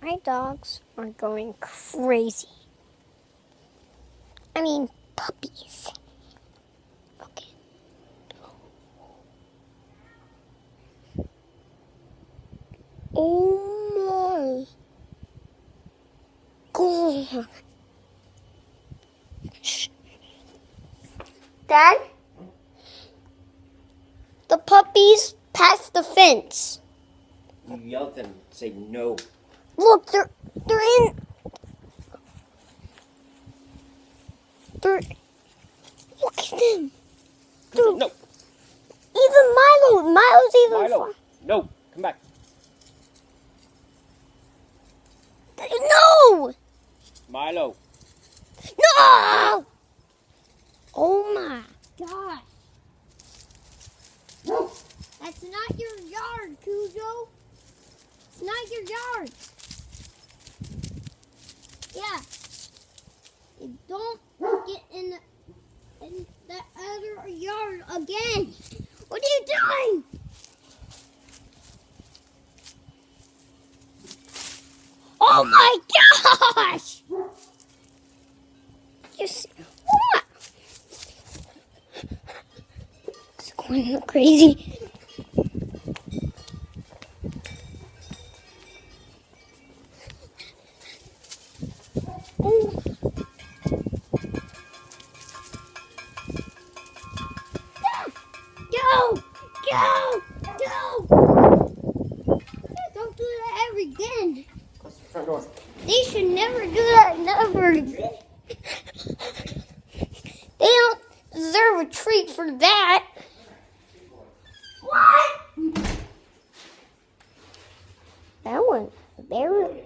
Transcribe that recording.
My dogs are going crazy. I mean, puppies. Okay. Oh my God. Shh. Dad, the puppies passed the fence. You yell at them, say no. Look, they're in. They're. Look at them. They're, No. Even Milo's even Milo. No. Come back. No! Milo. No! Oh my gosh. That's not your yard, Cujo. It's not your yard. Yeah. You don't get in that other yard again. What are you doing? Oh my gosh! Just what? It's going crazy. Oh. Go! Go! Go! Don't do that ever again. Close the front door. They should never do that ever again. They don't deserve a treat for that. What? That one very